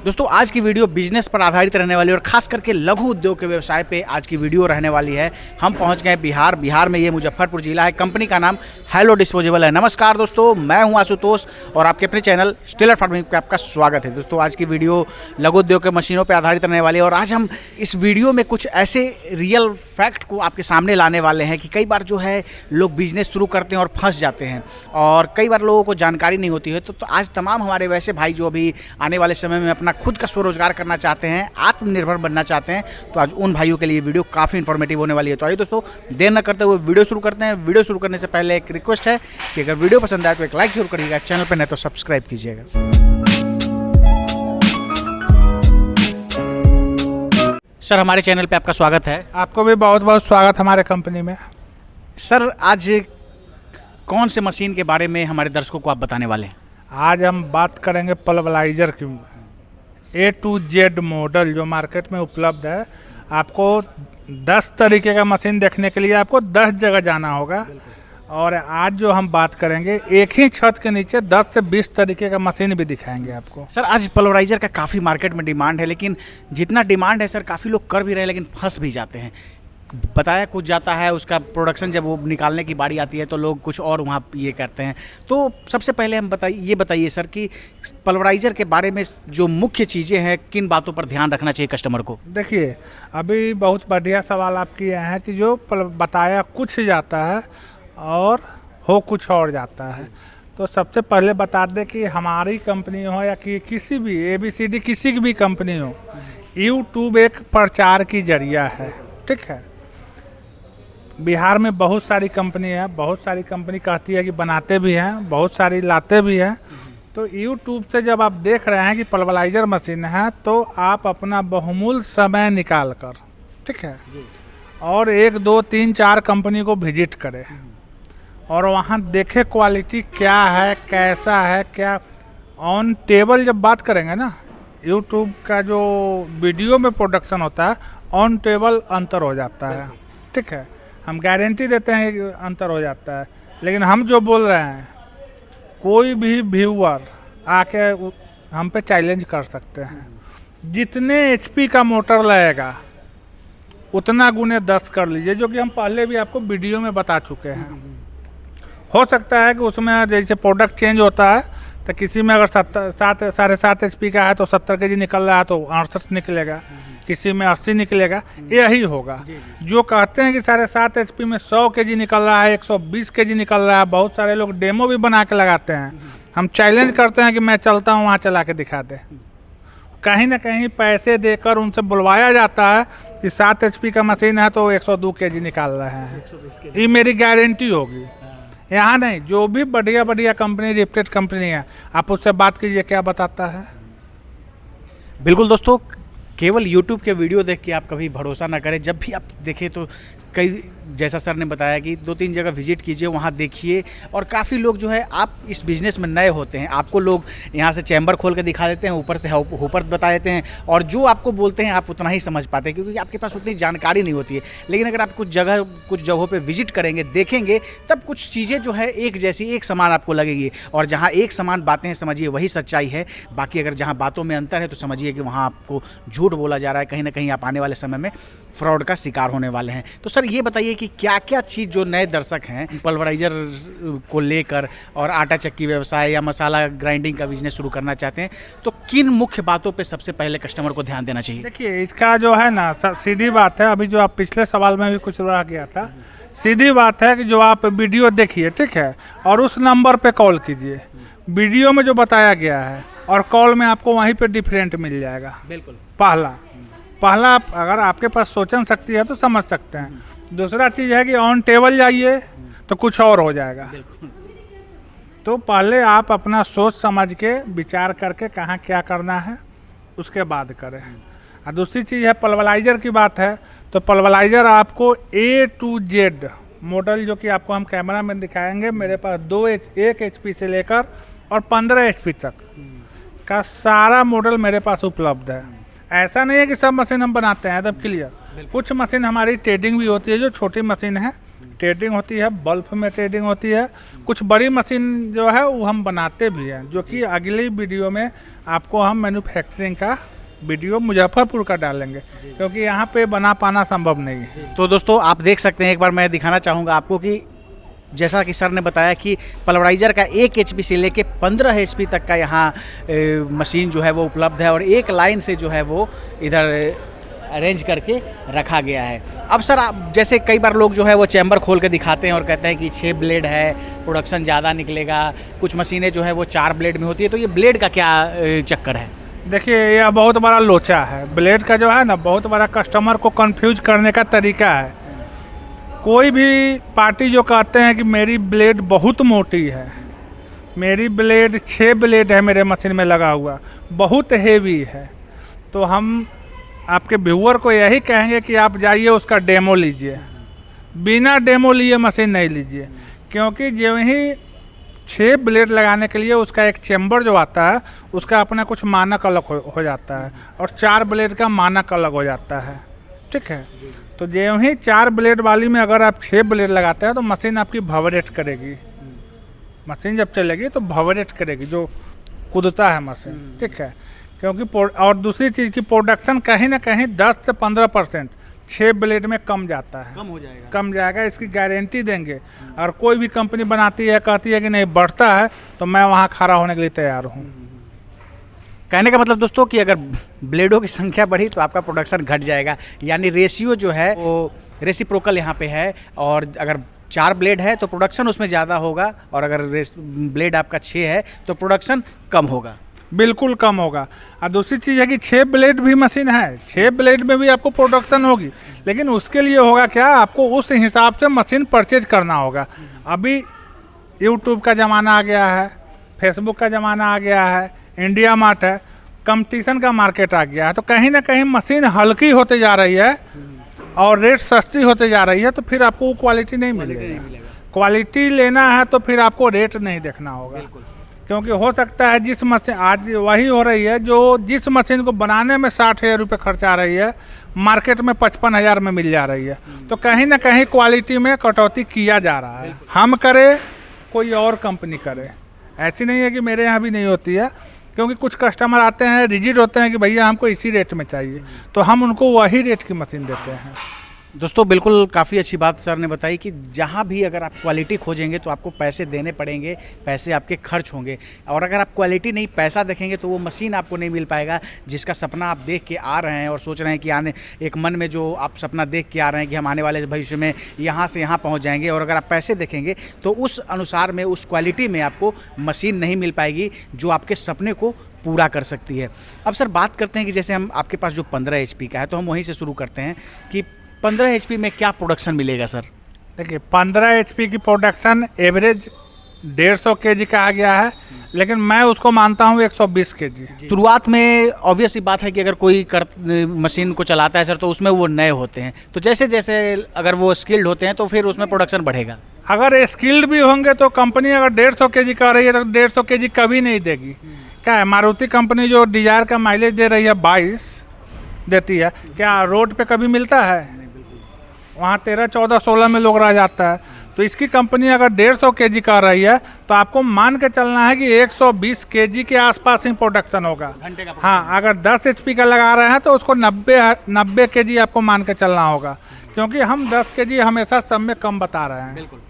दोस्तों आज की वीडियो बिजनेस पर आधारित रहने वाली है और खास करके लघु उद्योग के व्यवसाय पे आज की वीडियो रहने वाली है। हम पहुंच गए बिहार में ये मुजफ्फरपुर जिला है। कंपनी का नाम हेलो डिस्पोजेबल है। नमस्कार दोस्तों, मैं हूं आशुतोष और आपके अपने चैनल स्टेलर फार्मिंग पे आपका स्वागत है। दोस्तों आज की वीडियो लघु उद्योग के मशीनों पर आधारित रहने वाली है और आज हम इस वीडियो में कुछ ऐसे रियल फैक्ट को आपके सामने लाने वाले हैं कि कई बार जो है लोग बिजनेस शुरू करते हैं और फंस जाते हैं और कई बार लोगों को जानकारी नहीं होती है। तो आज तमाम हमारे वैसे भाई जो अभी आने वाले समय में अपना खुद का स्वरोजगार करना चाहते हैं, आत्मनिर्भर बनना चाहते हैं, तो आज उन भाइयों के लिए वीडियो काफ़ी इन्फॉर्मेटिव होने वाली है। तो आइए दोस्तों देर न करते हुए वीडियो शुरू करते हैं। वीडियो शुरू करने से पहले एक रिक्वेस्ट है कि अगर वीडियो पसंद आए तो एक लाइक जरूर करिएगा, चैनल पर नहीं तो सब्सक्राइब कीजिएगा। सर हमारे चैनल पे आपका स्वागत है। आपको भी बहुत बहुत स्वागत हमारे कंपनी में। सर आज कौन से मशीन के बारे में हमारे दर्शकों को आप बताने वाले हैं? आज हम बात करेंगे पल्वराइजर की। A to Z मॉडल जो मार्केट में उपलब्ध है। आपको 10 तरीके का मशीन देखने के लिए आपको 10 जगह जाना होगा और आज जो हम बात करेंगे एक ही छत के नीचे 10 से 20 तरीके का मशीन भी दिखाएंगे आपको। सर आज पल्वराइजर का काफ़ी मार्केट में डिमांड है, लेकिन जितना डिमांड है सर काफ़ी लोग कर भी रहे हैं लेकिन फंस भी जाते हैं। बताया कुछ जाता है, उसका प्रोडक्शन जब वो निकालने की बारी आती है तो लोग कुछ और वहाँ ये करते हैं। तो सबसे पहले हम बताइए सर कि पल्वराइजर के बारे में जो मुख्य चीज़ें हैं, किन बातों पर ध्यान रखना चाहिए कस्टमर को? देखिए अभी बहुत बढ़िया सवाल आप किए हैं कि जो बताया कुछ जाता है और हो कुछ और जाता है। तो सबसे पहले बता दें कि हमारी कंपनी हो या कि किसी भी ABCD किसी की भी कंपनी हो, यूट्यूब एक प्रचार की जरिया है। ठीक है, बिहार में बहुत सारी कंपनी है, बहुत सारी कंपनी कहती है कि बनाते भी हैं, बहुत सारी लाते भी हैं। तो यूट्यूब से जब आप देख रहे हैं कि पल्वराइजर मशीन है तो आप अपना बहुमूल्य समय निकाल कर, ठीक है, और 1 2 3 4 कंपनी को विजिट करें और वहाँ देखें क्वालिटी क्या है, कैसा है, क्या ऑन टेबल। जब बात करेंगे ना, यूट्यूब का जो वीडियो में प्रोडक्शन होता है ऑन टेबल अंतर हो जाता है। ठीक है, हम गारंटी देते हैं कि अंतर हो जाता है, लेकिन हम जो बोल रहे हैं कोई भी व्यूअर आके हम पे चैलेंज कर सकते हैं। जितने HP का मोटर लगेगा उतना गुने 10 कर लीजिए, जो कि हम पहले भी आपको वीडियो में बता चुके हैं। हो सकता है कि उसमें जैसे प्रोडक्ट चेंज होता है तो किसी में अगर 7.5 HP का है तो 70 kg निकल रहा है तो 68 निकलेगा, किसी में 80 निकलेगा, यही होगा। जो कहते हैं कि 7.5 HP में 100 kg निकल रहा है, 120 kg निकल रहा है, बहुत सारे लोग डेमो भी बना के लगाते हैं। हम चैलेंज करते हैं कि मैं चलता हूँ वहाँ चला के दिखा दे। कहीं ना कहीं पैसे देकर उनसे बुलवाया जाता है कि 7 HP का मशीन है तो 102 kg निकाल रहे हैं, ये मेरी गारंटी होगी। यहाँ नहीं, जो भी बढ़िया बढ़िया कंपनी, रेप्यूटेड कंपनी है, आप उससे बात कीजिए क्या बताता है। बिल्कुल दोस्तों, केवल YouTube के वीडियो देख के आप कभी भरोसा ना करें। जब भी आप देखें तो कई, जैसा सर ने बताया कि 2-3 जगह विजिट कीजिए, वहाँ देखिए। और काफ़ी लोग जो है, आप इस बिज़नेस में नए होते हैं, आपको लोग यहाँ से चैम्बर खोल के दिखा देते हैं, ऊपर से ऊपर बता देते हैं और जो आपको बोलते हैं आप उतना ही समझ पाते हैं क्योंकि आपके पास उतनी जानकारी नहीं होती है। लेकिन अगर आप कुछ जगहों पर विजिट करेंगे, देखेंगे, तब कुछ चीज़ें जो है एक जैसी, एक समान आपको लगेगी। और जहाँ एक समान बातें हैं समझिए वही सच्चाई है। बाकी अगर जहाँ बातों में अंतर है तो समझिए कि वहाँ आपको झूठ बोला जा रहा है। कहीं ना कहीं आप आने वाले समय में फ्रॉड का शिकार होने वाले हैं। तो सर ये बताइए कि क्या क्या चीज़ जो नए दर्शक हैं पल्वराइजर को लेकर और आटा चक्की व्यवसाय या मसाला ग्राइंडिंग का बिजनेस शुरू करना चाहते हैं, तो किन मुख्य बातों पे सबसे पहले कस्टमर को ध्यान देना चाहिए? देखिए इसका जो है ना, सीधी बात है, अभी जो आप पिछले सवाल में भी कुछ रह गया था, सीधी बात है कि जो आप वीडियो देखिए, ठीक है, और उस नंबर पे कॉल कीजिए। वीडियो में जो बताया गया है और कॉल में आपको वहीं पे डिफरेंट मिल जाएगा। बिल्कुल। पहला अगर आपके पास सोचन शक्ति है तो समझ सकते हैं। दूसरा चीज़ है कि ऑन टेबल जाइए तो कुछ और हो जाएगा। तो पहले आप अपना सोच समझ के विचार करके कहाँ क्या करना है उसके बाद करें। और दूसरी चीज़ है पल्वराइजर की बात है, तो पल्वराइजर आपको A to Z मॉडल, जो कि आपको हम कैमरा में दिखाएंगे, मेरे पास 1 HP से लेकर और 15 HP तक का सारा मॉडल मेरे पास उपलब्ध है। ऐसा नहीं है कि सब मशीन हम बनाते हैं, तब क्लियर। कुछ मशीन हमारी ट्रेडिंग भी होती है, जो छोटी मशीन है ट्रेडिंग होती है, बल्ब में ट्रेडिंग होती है। कुछ बड़ी मशीन जो है वो हम बनाते भी हैं, जो कि अगली वीडियो में आपको हम मैन्युफैक्चरिंग का वीडियो मुजफ्फरपुर का डालेंगे, क्योंकि यहाँ पे बना पाना संभव नहीं है। तो दोस्तों आप देख सकते हैं, एक बार मैं दिखाना चाहूँगा आपको कि जैसा कि सर ने बताया कि पल्वराइज़र का 1 HP से लेके 15 HP तक का यहाँ मशीन जो है वो उपलब्ध है, और एक लाइन से जो है वो इधर अरेंज करके रखा गया है। अब सर आप जैसे कई बार लोग जो है वो चैम्बर खोल के दिखाते हैं और कहते हैं कि 6 ब्लेड है, प्रोडक्शन ज़्यादा निकलेगा, कुछ मशीनें जो है वो 4 ब्लेड में होती है, तो ये ब्लेड का क्या चक्कर है? देखिए, यह बहुत बड़ा लोचा है ब्लेड का जो है ना, बहुत बड़ा कस्टमर को कंफ्यूज करने का तरीका है। कोई भी पार्टी जो कहते हैं कि मेरी ब्लेड बहुत मोटी है, मेरी ब्लेड 6 ब्लेड है मेरे मशीन में लगा हुआ, बहुत हेवी है, तो हम आपके व्यूअर को यही कहेंगे कि आप जाइए उसका डेमो लीजिए। बिना डेमो लिए मशीन नहीं लीजिए, क्योंकि जो ही 6 ब्लेड लगाने के लिए उसका एक चेम्बर जो आता है उसका अपना कुछ मानक अलग हो जाता है, और 4 ब्लेड का मानक अलग हो जाता है। ठीक है, तो जो ही 4 ब्लेड वाली में अगर आप 6 ब्लेड लगाते हैं तो मशीन आपकी वाइब्रेट करेगी। मशीन जब चलेगी तो वाइब्रेट करेगी, जो कूदता है मशीन। ठीक है, क्योंकि और दूसरी चीज़ की प्रोडक्शन कहीं ना कहीं 10 से 15% 6 ब्लेड में कम जाता है, कम हो जाएगा, कम जाएगा, इसकी गारंटी देंगे। और कोई भी कंपनी बनाती है, कहती है कि नहीं बढ़ता है, तो मैं वहाँ खड़ा होने के लिए तैयार हूँ। कहने का मतलब दोस्तों कि अगर ब्लेडों की संख्या बढ़ी तो आपका प्रोडक्शन घट जाएगा, यानी रेशियो जो है वो रेसिप्रोकल यहाँ पे है, और अगर 4 ब्लेड है तो प्रोडक्शन उसमें ज़्यादा होगा, और अगर ब्लेड आपका 6 है तो प्रोडक्शन कम होगा, बिल्कुल कम होगा। और दूसरी चीज़ है कि 6 ब्लेड भी मशीन है, 6 ब्लेड में भी आपको प्रोडक्शन होगी, लेकिन उसके लिए होगा क्या, आपको उस हिसाब से मशीन परचेज करना होगा। अभी यूट्यूब का ज़माना आ गया है, फेसबुक का ज़माना आ गया है, इंडिया मार्ट है, कंपटीशन का मार्केट आ गया है, तो कहीं ना कहीं मशीन हल्की होते जा रही है और रेट सस्ती होते जा रही है, तो फिर आपको वो क्वालिटी नहीं मिलेगी। क्वालिटी लेना है तो फिर आपको रेट नहीं देखना होगा, क्योंकि हो सकता है जिस मशीन आज वही हो रही है जो जिस मशीन को बनाने में 60,000 रुपये खर्च आ रही है, मार्केट में 55,000 में मिल जा रही है। तो कहीं ना कहीं क्वालिटी में कटौती किया जा रहा है। हम करें, कोई और कंपनी करे, ऐसी नहीं है कि मेरे यहाँ भी नहीं होती है, क्योंकि कुछ कस्टमर आते हैं रिजिड होते हैं कि भैया हमको इसी रेट में चाहिए, तो हम उनको वही रेट की मशीन देते हैं। दोस्तों बिल्कुल काफ़ी अच्छी बात सर ने बताई कि जहाँ भी अगर आप क्वालिटी खोजेंगे तो आपको पैसे देने पड़ेंगे, पैसे आपके खर्च होंगे, और अगर आप क्वालिटी नहीं पैसा देखेंगे तो वो मशीन आपको नहीं मिल पाएगा जिसका सपना आप देख के आ रहे हैं और सोच रहे हैं कि आने एक मन में जो आप सपना देख के आ रहे हैं कि हम आने वाले भविष्य में यहाँ से यहाँ पहुँच जाएंगे, और अगर आप पैसे देखेंगे तो उस अनुसार में उस क्वालिटी में आपको मशीन नहीं मिल पाएगी जो आपके सपने को पूरा कर सकती है। अब सर बात करते हैं कि जैसे हम आपके पास जो 15 HP का है, तो हम वहीं से शुरू करते हैं कि 15 HP में क्या प्रोडक्शन मिलेगा सर? देखिए, 15 HP की प्रोडक्शन एवरेज 150 kg का आ गया है, लेकिन मैं उसको मानता हूँ 120 kg। शुरुआत में ऑब्वियस सी बात है कि अगर कोई मशीन को चलाता है सर तो उसमें वो नए होते हैं, तो जैसे जैसे अगर वो स्किल्ड होते हैं तो फिर उसमें प्रोडक्शन बढ़ेगा। अगर स्किल्ड भी होंगे तो कंपनी अगर 150 kg का रही है तो 150 kg कभी नहीं देगी। क्या है, मारुति कंपनी जो डिजायर का माइलेज दे रही है 22 देती है, क्या रोड पे कभी मिलता है? वहाँ 13, 14, 16 में लोग रह जाता है। तो इसकी कंपनी अगर 150 kg कर रही है तो आपको मान के चलना है कि 120 kg के आसपास ही प्रोडक्शन होगा। हाँ, अगर 10 HP का लगा रहे हैं तो उसको 90 kg आपको मान के चलना होगा, क्योंकि हम 10 kg हमेशा सब में कम बता रहे हैं। बिल्कुल,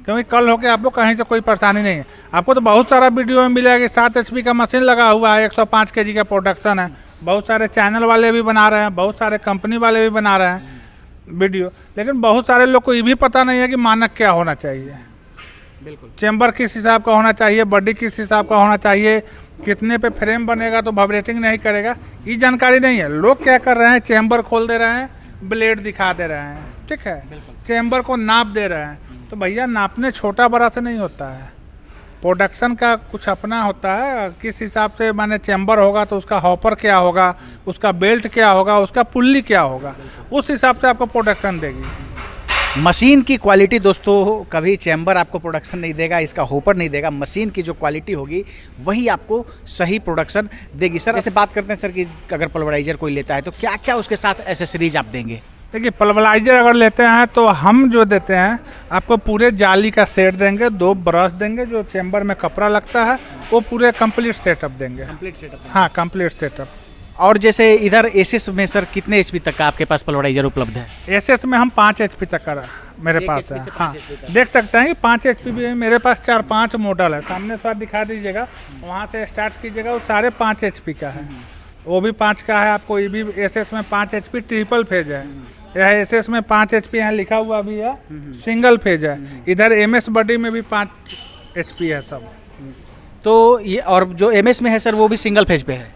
क्योंकि कल होके आपको कहीं से कोई परेशानी नहीं है। आपको तो बहुत सारा वीडियो में मिलेगा कि 7 HP का मशीन लगा हुआ है, 105 kg का प्रोडक्शन है। बहुत सारे चैनल वाले भी बना रहे हैं, बहुत सारे कंपनी वाले भी बना रहे हैं वीडियो, लेकिन बहुत सारे लोग को ये भी पता नहीं है कि मानक क्या होना चाहिए। बिल्कुल, चेम्बर किस हिसाब का होना चाहिए, बॉडी किस हिसाब का होना चाहिए, कितने पे फ्रेम बनेगा तो वाइब्रेटिंग नहीं करेगा, ये जानकारी नहीं है। लोग क्या कर रहे हैं, चेम्बर खोल दे रहे हैं, ब्लेड दिखा दे रहे हैं। ठीक है, चेम्बर को नाप दे रहे हैं, तो भैया नापने छोटा बड़ा से नहीं होता है, प्रोडक्शन का कुछ अपना होता है। किस हिसाब से माने चेम्बर होगा तो उसका हॉपर क्या होगा, उसका बेल्ट क्या होगा, उसका पुल्ली क्या होगा, उस हिसाब से आपको प्रोडक्शन देगी। मशीन की क्वालिटी दोस्तों कभी चैम्बर आपको प्रोडक्शन नहीं देगा, इसका हॉपर नहीं देगा। मशीन की जो क्वालिटी होगी वही आपको सही प्रोडक्शन देगी। सर ऐसे बात करते हैं सर कि अगर पल्वराइजर कोई लेता है तो क्या क्या उसके साथ एसेसरीज आप देंगे? देखिए पल्वराइजर अगर लेते हैं तो हम जो देते हैं आपको पूरे जाली का सेट देंगे, 2 ब्रश देंगे, जो चेंबर में कपड़ा लगता है वो पूरे कंप्लीट सेटअप देंगे। Complete setup. हाँ, कंप्लीट सेटअप। और जैसे इधर एसएस में सर कितने एचपी तक का आपके पास पल्वराइजर उपलब्ध है? एसएस में हम 5 HP तक का मेरे एक पास HP है। से 5 हाँ, HP तक। देख सकते हैं कि 5 HP भी है मेरे पास। 4-5 मॉडल है, सामने थोड़ा दिखा दीजिएगा, वहाँ से स्टार्ट कीजिएगा, वो सारे 5 HP का है। वो भी 5 का है आपको। ये भी एसएस में 5 HP ट्रिपल फेज है। यह एसएस में 5 HP यहाँ लिखा हुआ भी है, सिंगल फेज है। इधर एमएस बॉडी में भी 5 HP है सब। तो ये और जो एमएस में है सर वो भी सिंगल फेज पे है?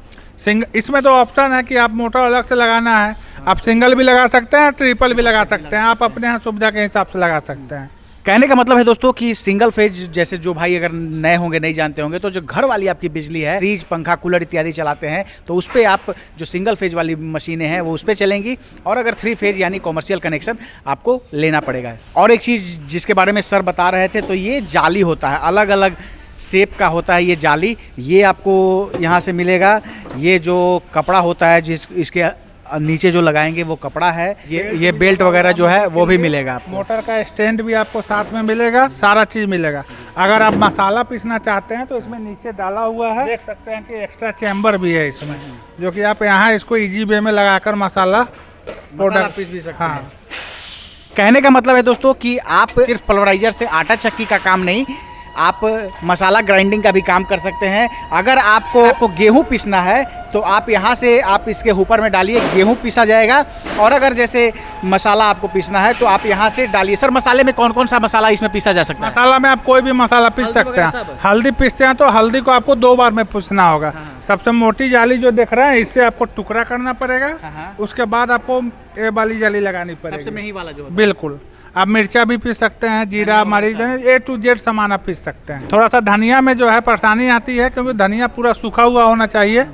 इसमें तो ऑप्शन है कि आप मोटर अलग से लगाना है, आप सिंगल भी लगा सकते हैं, ट्रिपल भी लगा सकते हैं, आप अपने यहाँ सुविधा के हिसाब से लगा सकते हैं। कहने का मतलब है दोस्तों कि सिंगल फेज, जैसे जो भाई अगर नए होंगे नहीं जानते होंगे, तो जो घर वाली आपकी बिजली है, फ्रिज, पंखा, कूलर इत्यादि चलाते हैं, तो उस पर आप जो सिंगल फेज वाली मशीनें हैं वो उस पर चलेंगी। और अगर 3 फेज यानी कॉमर्शियल कनेक्शन आपको लेना पड़ेगा। और एक चीज़ जिसके बारे में सर बता रहे थे, तो ये जाली होता है, अलग अलग शेप का होता है ये जाली। ये आपको यहाँ से मिलेगा। ये जो कपड़ा होता है इसके नीचे जो लगाएंगे वो कपड़ा है। ये बेल्ट वगैरह जो है वो भी मिलेगा आपको। मोटर का स्टैंड भी आपको साथ में मिलेगा, सारा चीज़ मिलेगा। अगर आप मसाला पीसना चाहते हैं तो इसमें नीचे डाला हुआ है, देख सकते हैं कि एक्स्ट्रा चैम्बर भी है इसमें, जो कि आप यहाँ इसको इजी वे में लगाकर मसाला पीस भी सकते हैं। कहने का मतलब है दोस्तों कि आप सिर्फ पल्वराइजर से आटा चक्की का काम नहीं, आप मसाला ग्राइंडिंग का भी काम कर सकते हैं। अगर आपको गेहूं पीसना है तो आप यहाँ से आप इसके ऊपर में डालिए, गेहूं पीसा जाएगा। और अगर जैसे मसाला आपको पीसना है तो आप यहाँ से डालिए। सर मसाले में कौन कौन सा मसाला इसमें पीसा जा सकता है? मसाला में आप कोई भी मसाला पीस सकते हैं। हल्दी पीसते हैं तो हल्दी को आपको 2 बार में पीसना होगा। सबसे मोटी जाली जो देख रहे हैं इससे आपको टुकड़ा करना पड़ेगा, उसके बाद आपको ये वाली जाली लगानी पड़ेगी, सबसे मही वाला जो। बिल्कुल। आप मिर्चा भी पीस सकते हैं, जीरा, मरीच, A to Z सामान आप पीस सकते हैं। थोड़ा सा धनिया में जो है परेशानी आती है, क्योंकि धनिया पूरा सूखा हुआ होना चाहिए,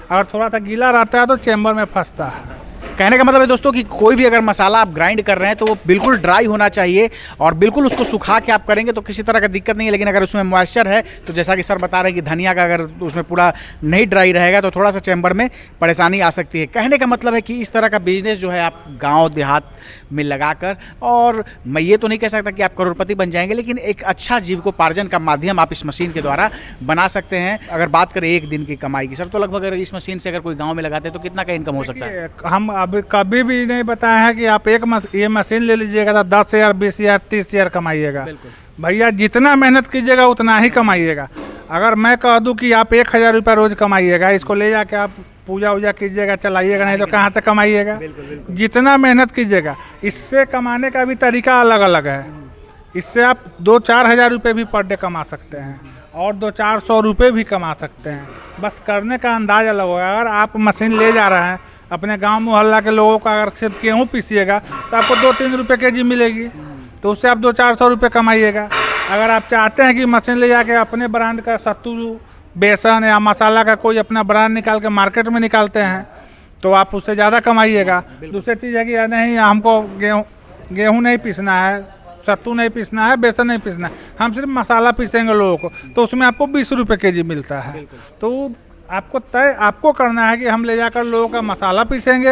अगर थोड़ा सा गीला रहता है तो चेम्बर में फंसता है। कहने का मतलब है दोस्तों कि कोई भी अगर मसाला आप ग्राइंड कर रहे हैं तो वो बिल्कुल ड्राई होना चाहिए और बिल्कुल उसको सुखा के आप करेंगे तो किसी तरह का दिक्कत नहीं है। लेकिन अगर उसमें मॉइस्चर है तो जैसा कि सर बता रहे हैं कि धनिया का अगर उसमें पूरा नहीं ड्राई रहेगा तो थोड़ा सा चैम्बर में परेशानी आ सकती है। कहने का मतलब है कि इस तरह का बिजनेस जो है आप गाँव देहात में लगाकर, और मैं ये तो नहीं कह सकता कि आप करोड़पति बन जाएंगे, लेकिन एक अच्छा जीविकोपार्जन का माध्यम आप इस मशीन के द्वारा बना सकते हैं। अगर बात करें एक दिन की कमाई की सर, तो लगभग अगर इस मशीन से अगर कोई गाँव में लगाते हैं तो कितना का इनकम हो सकता है? हम अभी कभी भी नहीं बताया है कि आप ये मशीन ले लीजिएगा तो 10,000, 20,000, 30,000 कमाइएगा। भैया जितना मेहनत कीजिएगा उतना ही कमाइएगा। अगर मैं कह दूं कि आप 1,000 रुपये रोज कमाइएगा, इसको ले जाके आप पूजा वूजा कीजिएगा, चलाइएगा, नहीं तो कहाँ से कमाइएगा? जितना मेहनत कीजिएगा। इससे कमाने का भी तरीका अलग अलग है। इससे आप 2-4 हज़ार रुपये भी पर डे कमा सकते हैं और 200-400 रुपये भी कमा सकते हैं। बस करने का अंदाज अलग होगा। अगर आप मशीन ले जा रहे हैं अपने गांव मोहल्ला के लोगों का, अगर सिर्फ गेहूँ पीसिएगा तो आपको 2-3 रुपये kg मिलेगी, तो उससे आप 200-400 रुपये कमाइएगा। अगर आप चाहते हैं कि मशीन ले जाके अपने ब्रांड का सत्तू, बेसन या मसाला का कोई अपना ब्रांड निकाल के मार्केट में निकालते हैं तो आप उससे ज़्यादा कमाइएगा। दूसरी चीज़ है कि नहीं हमको गेहूँ नहीं पीसना है, सत्तू नहीं पीसना है, बेसन नहीं पीसना है, हम सिर्फ मसाला पीसेंगे लोगों को, तो उसमें आपको 20 रुपये kg मिलता है। तो आपको करना है कि हम ले जाकर लोगों का मसाला पीसेंगे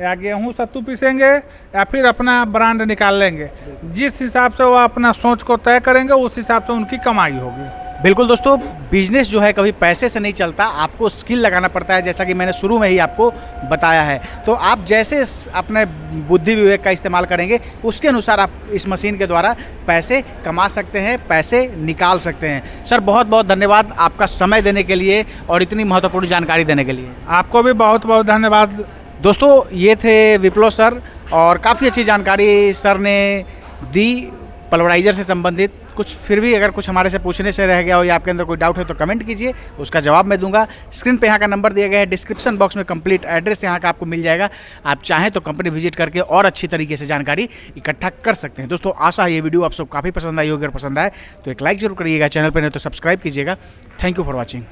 या गेहूँ सत्तू पीसेंगे या फिर अपना ब्रांड निकाल लेंगे। जिस हिसाब से वो अपना सोच को तय करेंगे उस हिसाब से उनकी कमाई होगी। बिल्कुल दोस्तों, बिजनेस जो है कभी पैसे से नहीं चलता, आपको स्किल लगाना पड़ता है, जैसा कि मैंने शुरू में ही आपको बताया है। तो आप जैसे अपने बुद्धि विवेक का इस्तेमाल करेंगे उसके अनुसार आप इस मशीन के द्वारा पैसे कमा सकते हैं, पैसे निकाल सकते हैं। सर बहुत बहुत धन्यवाद आपका समय देने के लिए और इतनी महत्वपूर्ण जानकारी देने के लिए। आपको भी बहुत बहुत धन्यवाद। दोस्तों ये थे विप्लव सर और काफ़ी अच्छी जानकारी सर ने दी पल्वराइजर से संबंधित। कुछ फिर भी अगर कुछ हमारे से पूछने से रह गया हो या आपके अंदर कोई डाउट है तो कमेंट कीजिए, उसका जवाब मैं दूंगा। स्क्रीन पे यहाँ का नंबर दिया गया है, डिस्क्रिप्शन बॉक्स में कंप्लीट एड्रेस यहाँ का आपको मिल जाएगा। आप चाहें तो कंपनी विजिट करके और अच्छी तरीके से जानकारी इकट्ठा कर सकते हैं। दोस्तों आशा है ये वीडियो आप सब काफ़ी पसंद आई होगी, अगर पसंद आए तो एक लाइक जरूर करिएगा, चैनल पर नहीं तो सब्सक्राइब कीजिएगा। Thank you for watching.